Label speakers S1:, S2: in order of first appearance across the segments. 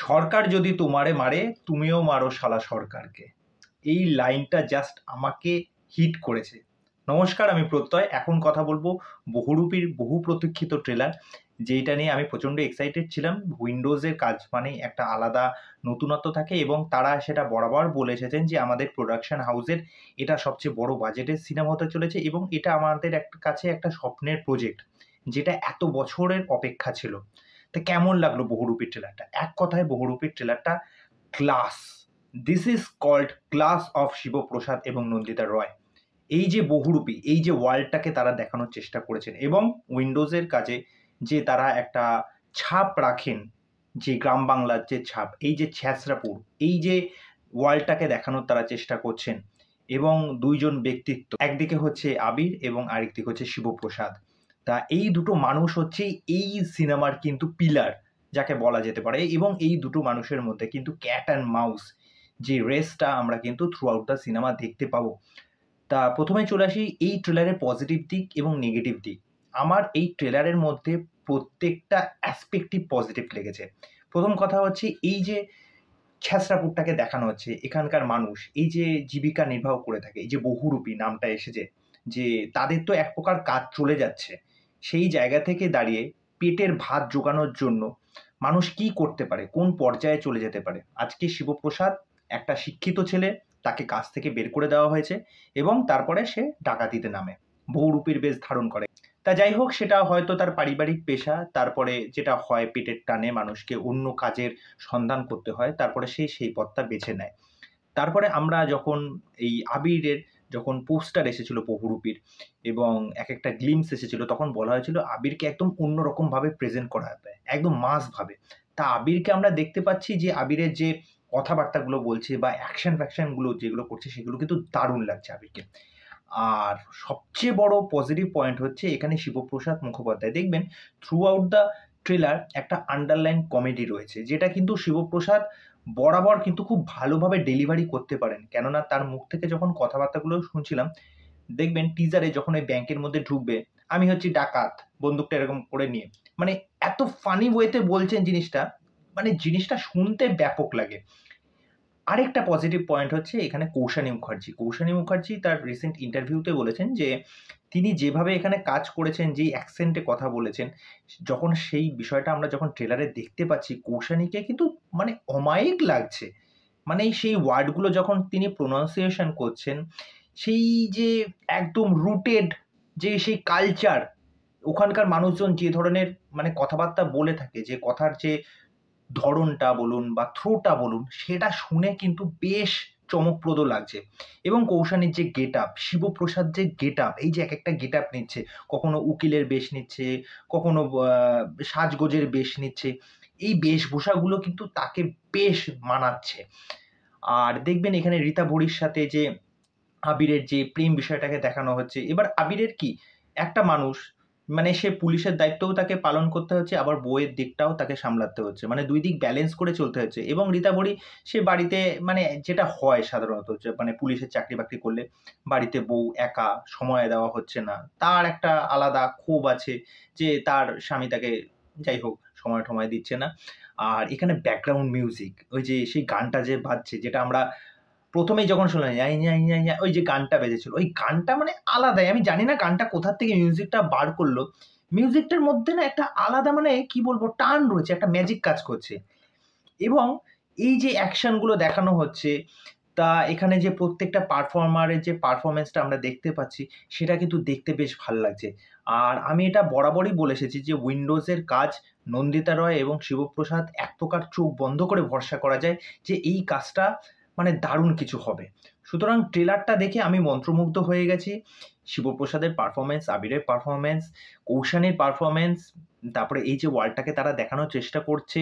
S1: সরকার যদি তোমারে মারে তুমিও মারো শালা সরকারকে। এই লাইনটা জাস্ট আমাকে হিট করেছে। নমস্কার, আমি প্রত্যয়। এখন কথা বলবো বহুরূপীর বহু প্রতীক্ষিত ট্রেলার, যেটা নিয়ে আমি প্রচণ্ড এক্সাইটেড ছিলাম। উইন্ডোজের কাজ মানে একটা আলাদা নতুনত্ব থাকে এবং তারা সেটা বরাবর বলে এসেছেন যে আমাদের প্রোডাকশন হাউসের এটা সবচেয়ে বড় বাজেটের সিনেমা হতে চলেছে এবং এটা আমাদের কাছে একটা স্বপ্নের প্রজেক্ট, যেটা এত বছরের অপেক্ষা ছিল। তো কেমন লাগলো বহুরূপীর ট্রেলারটা? এক কথায় বহুরূপীর ট্রেলারটা class. This is called class of Shiboprosad এবং নন্দিতা রয়। এই যে বহুরূপী, এই যে ওয়ার্ল্ডটাকে তারা দেখানোর চেষ্টা করেছেন এবং উইন্ডোজের কাজে যে তারা একটা ছাপ রাখেন, যে গ্রাম বাংলার যে ছাপ, এই যে ছ্যাঁচড়াপুর, এই যে ওয়ার্ল্ডটাকে দেখানোর তারা চেষ্টা করছেন। এবং দুইজন ব্যক্তিত্ব, একদিকে হচ্ছে আবির এবং আরেকদিকে হচ্ছে শিবপ্রসাদ। তা এই দুটো মানুষ হচ্ছে এই সিনেমার কিন্তু পিলার যাকে বলা যেতে পারে, এবং এই দুটো মানুষের মধ্যে কিন্তু ক্যাট অ্যান্ড মাউস যে রেসটা আমরা কিন্তু থ্রু আউট দ্য সিনেমা দেখতে পাবো। তা প্রথমে চলে আসি এই ট্রেলারের পজিটিভ দিক এবং নেগেটিভ দিক। আমার এই ট্রেলারের মধ্যে প্রত্যেকটা অ্যাসপেক্টই পজিটিভ লেগেছে। প্রথম কথা হচ্ছে এই যে ছ্যাঁচড়াপুরটাকে দেখানো হচ্ছে, এখানকার মানুষ এই যে জীবিকা নির্বাহ করে থাকে, এই যে বহুরূপী নামটা এসেছে, যে তাদের তো এক প্রকার কাজ চলে যাচ্ছে, সেই জায়গা থেকে দাঁড়িয়ে পেটের ভাত জোগানোর জন্য মানুষ কি করতে পারে, কোন পর্যায়ে চলে যেতে পারে। আজকে শিবপ্রসাদ একটা শিক্ষিত ছেলে, তাকে কাজ থেকে বের করে দেওয়া হয়েছে এবং তারপরে সে ডাকাতিতে নামে, বহুরূপীর বেশ ধারণ করে। তা যাই হোক, সেটা হয়তো তার পারিবারিক পেশা। তারপরে যেটা হয়, পেটের টানে মানুষকে অন্য কাজের সন্ধান করতে হয়, তারপরে সে সেই পথটা বেছে নেয়। তারপরে আমরা যখন এই আবিরের যখন পোস্টার এসেছিল বহুরূপীর এবং এক একটা গ্লিমস এসেছিল, তখন বলা হয়েছিল আবিরকে একদম অন্যরকমভাবে প্রেজেন্ট করা হবে, একদম মাসভাবে। তা আবিরকে আমরা দেখতে পাচ্ছি যে আবিরের যে কথাবার্তাগুলো বলছে বা অ্যাকশন ফ্যাকশনগুলো যেগুলো করছে, সেগুলো কিন্তু দারুণ লাগছে আবিরকে। আর সবচেয়ে বড় পজিটিভ পয়েন্ট হচ্ছে এখানে শিবপ্রসাদ মুখোপাধ্যায়, দেখবেন থ্রু আউট দ্য ট্রেলার একটা আন্ডারলাইন কমেডি রয়েছে, যেটা কিন্তু শিবপ্রসাদ বরাবর কিন্তু খুব ভালোভাবে ডেলিভারি করতে পারেন। কেননা তার মুখ থেকে যখন কথাবার্তাগুলো শুনছিলাম, দেখবেন টিজারে যখন ওই ব্যাংকের মধ্যে ঢুকবে, আমি হচ্ছি ডাকাত, বন্দুকটা এরকম করে নিয়ে, মানে এত ফানি ওয়েতে বলছেন জিনিসটা, মানে জিনিসটা শুনতে ব্যাপক লাগে। আরেকটা পজিটিভ পয়েন্ট হচ্ছে এখানে কৌশানী মুখার্জি। কৌশানী মুখার্জি তার রিসেন্ট ইন্টারভিউতে বলেছেন যে তিনি যেভাবে এখানে কাজ করেছেন, যেই অ্যাকসেন্টে কথা বলেছেন, যখন সেই বিষয়টা আমরা যখন ট্রেলারে দেখতে পাচ্ছি, কৌশানীকে কিন্তু মানে অমায়িক লাগছে। মানে সেই ওয়ার্ডগুলো যখন তিনি প্রোনাউন্সিয়েশন করছেন, সেই যে একদম রুটেড যে সেই কালচার, ওখানকার মানুষজন যে ধরনের মানে কথাবার্তা বলে থাকে, যে কথার যে ধরনটা বলুন বা থ্রোটা বলুন, সেটা শুনে কিন্তু বেশ চমকপ্রদ লাগছে। এবং কৌশানীর যে গেটআপ, শিবপ্রসাদ যে গেটআপ, এই যে একেকটা গেটআপ নিচ্ছে, কখনো উকিলের বেশ নিচ্ছে, কখনো সাজগোজের বেশ নিচ্ছে, এই বেশভূষাগুলো কিন্তু তাকে বেশ মানাচ্ছে। আর দেখবেন এখানে রীতা ভরির সাথে যে আবিরের যে প্রেম বিষয়টাকে দেখানো হচ্ছে। এবার আবিরের কি, একটা মানুষ, মানে সে পুলিশের দায়িত্বও তাকে পালন করতে হচ্ছে, আবার বউয়ের দিকটাও তাকে সামলাতে হচ্ছে, মানে দুই দিক ব্যালেন্স করে চলতে হচ্ছে। এবং রীতাভরি, সে বাড়িতে মানে যেটা হয় সাধারণত, যে মানে পুলিশের চাকরি বাকরি করলে বাড়িতে বউ একা, সময় দেওয়া হচ্ছে না, তার একটা আলাদা ক্ষোভ আছে যে তার স্বামী তাকে যাই হোক সময় টময় দিচ্ছে না। আর এখানে ব্যাকগ্রাউন্ড মিউজিক, ওই যে সেই গানটা যে বাজছে, যেটা আমরা প্রথমেই যখন শুনলাম ইয়াই ইয়াই ইয়াই ইয়াই, ওই যে গানটা বেজেছিল, ওই গানটা মানে আলাদাই। আমি জানি না গানটা কোথা থেকে মিউজিকটা বার করলো। মিউজিকটার মধ্যে না একটা আলাদা মানে কি বলবো টান রয়েছে, একটা ম্যাজিক কাজ করছে। এবং এই যে অ্যাকশনগুলো দেখানো হচ্ছে, তা এখানে যে প্রত্যেকটা পারফর্মারের যে পারফরমেন্সটা আমরা দেখতে পাচ্ছি, সেটা কিন্তু দেখতে বেশ ভাল লাগছে। আর আমি এটা বরাবরই বলে এসেছি যে উইন্ডোজের কাজ, নন্দিতা রয় এবং শিবপ্রসাদ, এক প্রকার চোখ বন্ধ করে ভরসা করা যায় যে এই কাজটা মানে দারুণ কিছু হবে। সুতরাং ট্রেলারটা দেখে আমি মন্ত্রমুগ্ধ হয়ে গেছি। শিবপ্রসাদের পারফরমেন্স, আবিরের পারফরমেন্স, কৌশানীর পারফরমেন্স, তারপরে এই যে ওয়ার্ল্ডটাকে তারা দেখানোর চেষ্টা করছে,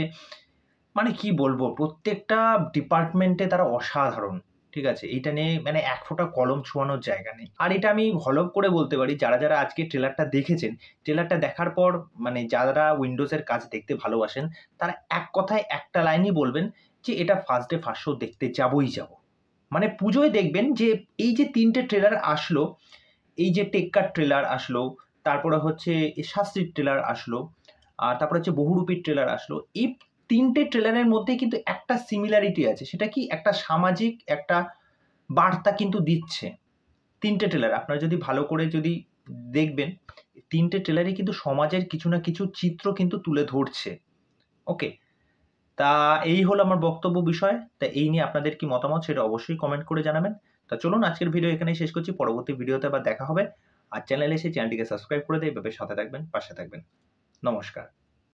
S1: মানে কি বলবো, প্রত্যেকটা ডিপার্টমেন্টে তারা অসাধারণ। ঠিক আছে, এইটা নিয়ে মানে এক ফোঁটা কলম ছোঁয়ানোর জায়গা নেই। আর এটা আমি হলফ করে বলতে পারি, যারা যারা আজকে ট্রেলারটা দেখেছেন, ট্রেলারটা দেখার পর মানে যারা উইন্ডোজের কাজ দেখতে ভালোবাসেন, তারা এক কথায় একটা লাইনই বলবেন যে এটা ফার্স্ট ডে ফার্স্ট শো দেখতে যাবই যাব। মানে পুজোয় দেখবেন যে এই যে তিনটে ট্রেলার আসলো, এই যে টেক্কার ট্রেলার আসলো, তারপরে হচ্ছে শাস্ত্রীর ট্রেলার আসলো, আর তারপরে হচ্ছে বহুরূপীর ট্রেলার আসলো, এই তিনটে ট্রেলারের মধ্যে কিন্তু একটা সিমিলারিটি আছে, সেটা কি একটা সামাজিক একটা বার্তা কিন্তু দিচ্ছে তিনটে ট্রেলার। আপনারা যদি ভালো করে যদি দেখবেন, তিনটে ট্রেলারে কিন্তু সমাজের কিছু না কিছু চিত্র কিন্তু তুলে ধরছে। ওকে, তা এই হলো আমার বক্তব্য বিষয়। তা এই নিয়ে আপনাদের কি মতামত সেটা অবশ্যই কমেন্ট করে জানাবেন। তা চলুন আজকের ভিডিও এখানেই শেষ করছি, পরবর্তী ভিডিওতে আবার দেখা হবে। আর চ্যানেলে এসে চ্যানেলটিকে সাবস্ক্রাইব করে দিয়ে এভাবে সাথে থাকবেন, পাশে থাকবেন। নমস্কার।